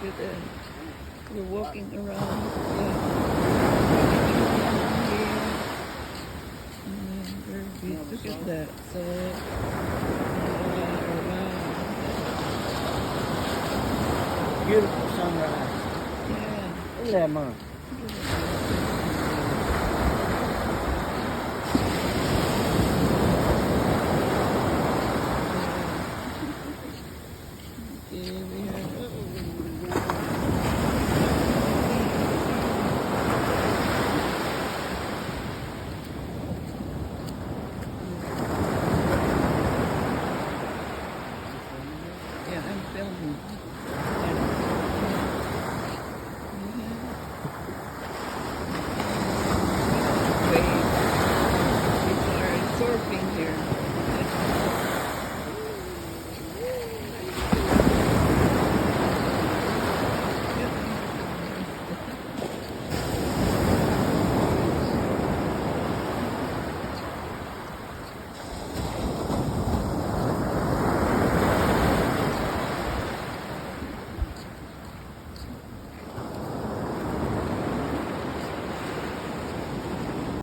at that. We're walking around. Yeah. Look at that. So, Beautiful sunrise. yeah. Look at that, man. Look at that.